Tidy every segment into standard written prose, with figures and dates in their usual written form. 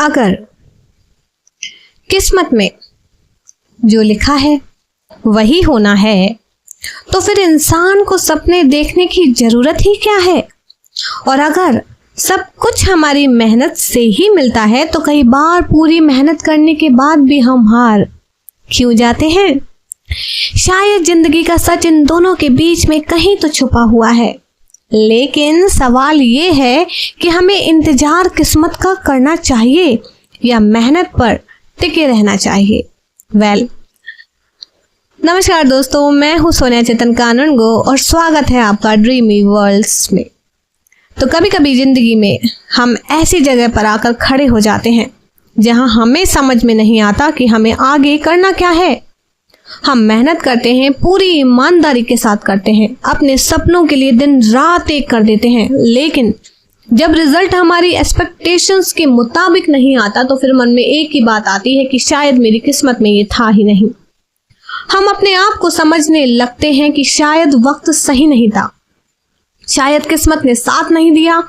अगर किस्मत में जो लिखा है वही होना है तो फिर इंसान को सपने देखने की जरूरत ही क्या है। और अगर सब कुछ हमारी मेहनत से ही मिलता है तो कई बार पूरी मेहनत करने के बाद भी हम हार क्यों जाते हैं। शायद जिंदगी का सच इन दोनों के बीच में कहीं तो छुपा हुआ है, लेकिन सवाल ये है कि हमें इंतजार किस्मत का करना चाहिए या मेहनत पर टिके रहना चाहिए। नमस्कार दोस्तों, मैं हूँ सोनिया चेतन कानूनगो और स्वागत है आपका ड्रीमी वर्ल्ड्स में। तो कभी कभी जिंदगी में हम ऐसी जगह पर आकर खड़े हो जाते हैं जहां हमें समझ में नहीं आता कि हमें आगे करना क्या है। हम मेहनत करते हैं, पूरी ईमानदारी के साथ करते हैं, अपने सपनों के लिए दिन रात एक कर देते हैं, लेकिन जब रिजल्ट हमारी एक्सपेक्टेशंस के मुताबिक नहीं आता तो फिर मन में एक ही बात आती है कि शायद मेरी किस्मत में ये था ही नहीं। हम अपने आप को समझने लगते हैं कि शायद वक्त सही नहीं था, शायद किस्मत ने साथ नहीं दिया,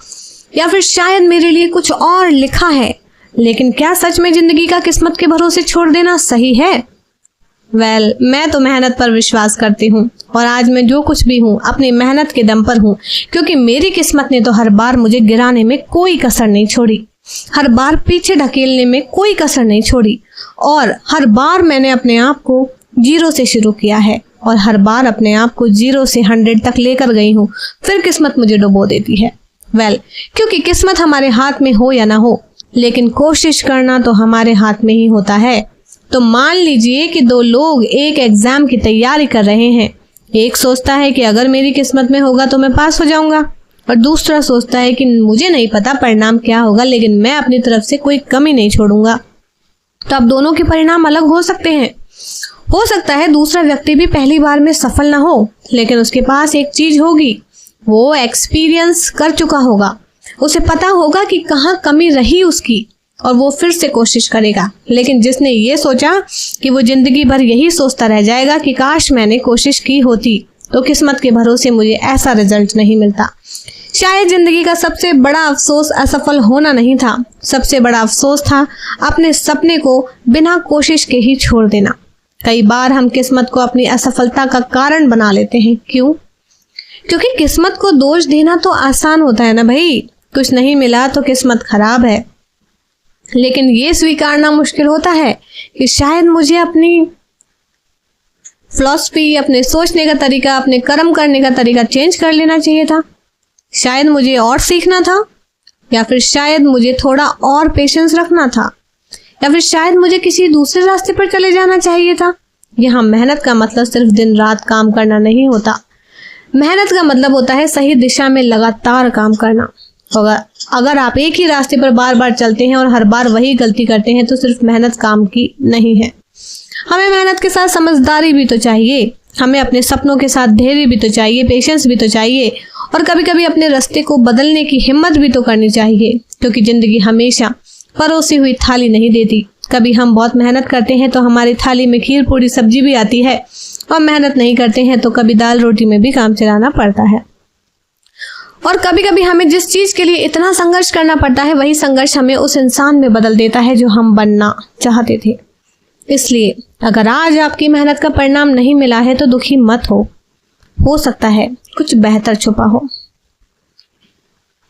या फिर शायद मेरे लिए कुछ और लिखा है। लेकिन क्या सच में जिंदगी का किस्मत के भरोसे छोड़ देना सही है? मैं तो मेहनत पर विश्वास करती हूँ और आज मैं जो कुछ भी हूँ अपनी मेहनत के दम पर हूँ, क्योंकि मेरी किस्मत ने तो हर बार मुझे गिराने में कोई कसर नहीं छोड़ी, हर बार पीछे ढकेलने में कोई कसर नहीं छोड़ी, और हर बार मैंने अपने आप को 0 से शुरू किया है और हर बार अपने आप को 0 से 100 तक लेकर गई हूँ, फिर किस्मत मुझे डुबो देती है। क्योंकि किस्मत हमारे हाथ में हो या ना हो, लेकिन कोशिश करना तो हमारे हाथ में ही होता है। तो मान लीजिए कि 2 लोग एक एग्जाम की तैयारी कर रहे हैं। एक सोचता है कि अगर मेरी किस्मत में होगा तो मैं पास हो जाऊंगा, और दूसरा सोचता है कि मुझे नहीं पता परिणाम क्या होगा, लेकिन मैं अपनी तरफ से कोई कमी नहीं छोड़ूंगा। तो अब दोनों के परिणाम अलग हो सकते हैं। हो सकता है दूसरा व्यक्ति भी पहली बार में सफल ना हो, लेकिन उसके पास एक चीज होगी, वो एक्सपीरियंस कर चुका होगा, उसे पता होगा कि कहाँ कमी रही उसकी, और वो फिर से कोशिश करेगा। लेकिन जिसने ये सोचा कि वो जिंदगी भर यही सोचता रह जाएगा कि काश मैंने कोशिश की होती, तो किस्मत के भरोसे मुझे ऐसा रिजल्ट नहीं मिलता। शायद जिंदगी का सबसे बड़ा अफसोस असफल होना नहीं था, सबसे बड़ा अफसोस था अपने सपने को बिना कोशिश के ही छोड़ देना। कई बार हम किस्मत को अपनी असफलता का कारण बना लेते हैं। क्यों? क्योंकि किस्मत को दोष देना तो आसान होता है ना भाई, कुछ नहीं मिला तो किस्मत खराब है। लेकिन ये स्वीकारना मुश्किल होता है कि शायद मुझे अपनी फिलॉसफी, अपने सोचने का तरीका, अपने कर्म करने का तरीका चेंज कर लेना चाहिए था। शायद मुझे और सीखना था, या फिर शायद मुझे थोड़ा और पेशेंस रखना था, या फिर शायद मुझे किसी दूसरे रास्ते पर चले जाना चाहिए था। यहाँ मेहनत का मतलब सिर्फ दिन रात काम करना नहीं होता। मेहनत का मतलब होता है सही दिशा में लगातार काम करना। अगर आप एक ही रास्ते पर बार बार चलते हैं और हर बार वही गलती करते हैं तो सिर्फ मेहनत काम की नहीं है। हमें मेहनत के साथ समझदारी भी तो चाहिए, हमें अपने सपनों के साथ धैर्य भी तो चाहिए, पेशेंस भी तो चाहिए, और कभी कभी अपने रास्ते को बदलने की हिम्मत भी तो करनी चाहिए, क्योंकि जिंदगी हमेशा परोसी हुई थाली नहीं देती। कभी हम बहुत मेहनत करते हैं तो हमारी थाली में खीर पूरी सब्जी भी आती है, और मेहनत नहीं करते हैं तो कभी दाल रोटी में भी काम चलाना पड़ता है। और कभी कभी हमें जिस चीज के लिए इतना संघर्ष करना पड़ता है, वही संघर्ष हमें उस इंसान में बदल देता है जो हम बनना चाहते थे। इसलिए अगर आज आपकी मेहनत का परिणाम नहीं मिला है तो दुखी मत हो सकता है कुछ बेहतर छुपा हो।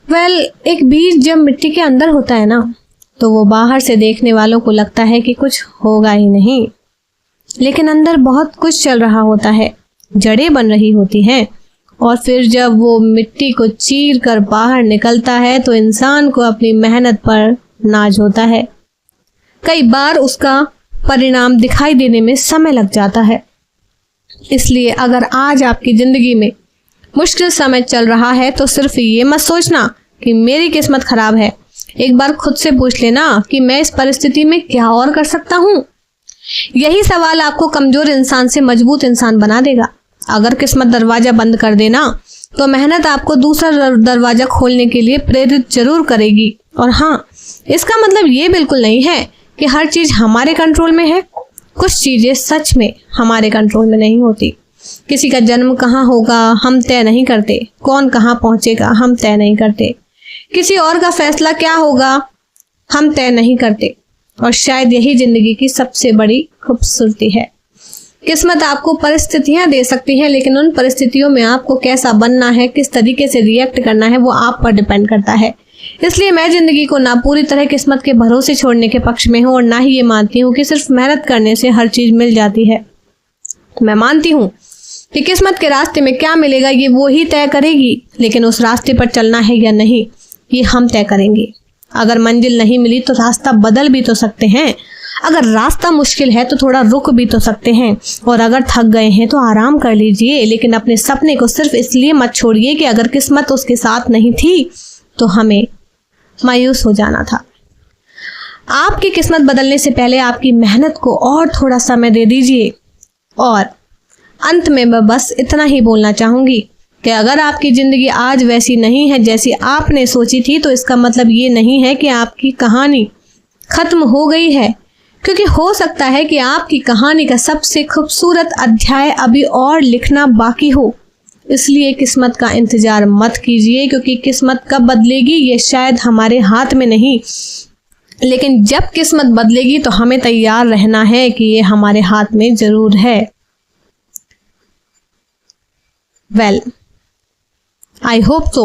एक बीज जब मिट्टी के अंदर होता है ना, तो वो बाहर से देखने वालों को लगता है कि कुछ होगा ही नहीं, लेकिन अंदर बहुत कुछ चल रहा होता है, जड़ें बन रही होती हैं, और फिर जब वो मिट्टी को चीर कर बाहर निकलता है तो इंसान को अपनी मेहनत पर नाज होता है। कई बार उसका परिणाम दिखाई देने में समय लग जाता है। इसलिए अगर आज आपकी जिंदगी में मुश्किल समय चल रहा है तो सिर्फ ये मत सोचना कि मेरी किस्मत खराब है। एक बार खुद से पूछ लेना कि मैं इस परिस्थिति में क्या और कर सकता हूँ। यही सवाल आपको कमजोर इंसान से मजबूत इंसान बना देगा। अगर किस्मत दरवाजा बंद कर देना तो मेहनत आपको दूसरा दरवाजा खोलने के लिए प्रेरित जरूर करेगी। और हाँ, इसका मतलब ये बिल्कुल नहीं है कि हर चीज हमारे कंट्रोल में है। कुछ चीजें सच में हमारे कंट्रोल में नहीं होती। किसी का जन्म कहाँ होगा हम तय नहीं करते, कौन कहाँ पहुंचेगा हम तय नहीं करते, किसी और का फैसला क्या होगा हम तय नहीं करते, और शायद यही जिंदगी की सबसे बड़ी खूबसूरती है। किस्मत आपको परिस्थितियां दे सकती है, लेकिन उन परिस्थितियों में आपको कैसा बनना है, किस तरीके से रिएक्ट करना है, वो आप पर डिपेंड करता है। इसलिए मैं जिंदगी को ना पूरी तरह किस्मत के भरोसे छोड़ने के पक्ष में हूँ, और ना ही ये मानती हूँ कि सिर्फ मेहनत करने से हर चीज मिल जाती है। मैं मानती हूँ कि किस्मत के रास्ते में क्या मिलेगा ये वो ही तय करेगी, लेकिन उस रास्ते पर चलना है या नहीं ये हम तय करेंगे। अगर मंजिल नहीं मिली तो रास्ता बदल भी तो सकते हैं, अगर रास्ता मुश्किल है तो थोड़ा रुक भी तो सकते हैं, और अगर थक गए हैं तो आराम कर लीजिए। लेकिन अपने सपने को सिर्फ इसलिए मत छोड़िए कि अगर किस्मत उसके साथ नहीं थी तो हमें मायूस हो जाना था। आपकी किस्मत बदलने से पहले आपकी मेहनत को और थोड़ा समय दे दीजिए। और अंत में मैं बस इतना ही बोलना चाहूंगी कि अगर आपकी जिंदगी आज वैसी नहीं है जैसी आपने सोची थी, तो इसका मतलब ये नहीं है कि आपकी कहानी खत्म हो गई है, क्योंकि हो सकता है कि आपकी कहानी का सबसे खूबसूरत अध्याय अभी और लिखना बाकी हो। इसलिए किस्मत का इंतजार मत कीजिए, क्योंकि किस्मत कब बदलेगी ये शायद हमारे हाथ में नहीं, लेकिन जब किस्मत बदलेगी तो हमें तैयार रहना है कि ये हमारे हाथ में जरूर है। Well, I hope so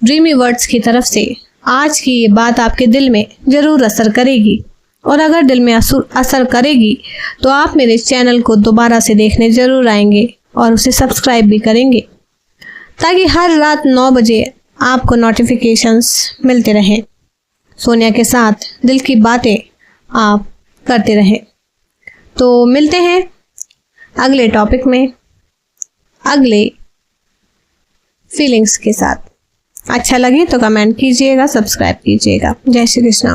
dreamy words की तरफ से आज की ये बात आपके दिल में जरूर असर करेगी, और अगर दिल में असर करेगी तो आप मेरे चैनल को दोबारा से देखने जरूर आएंगे और उसे सब्सक्राइब भी करेंगे, ताकि हर रात 9 बजे आपको नोटिफिकेशंस मिलते रहें। सोनिया के साथ दिल की बातें आप करते रहें। तो मिलते हैं अगले टॉपिक में, अगले फीलिंग्स के साथ। अच्छा लगे तो कमेंट कीजिएगा, सब्सक्राइब कीजिएगा। जय श्री कृष्ण।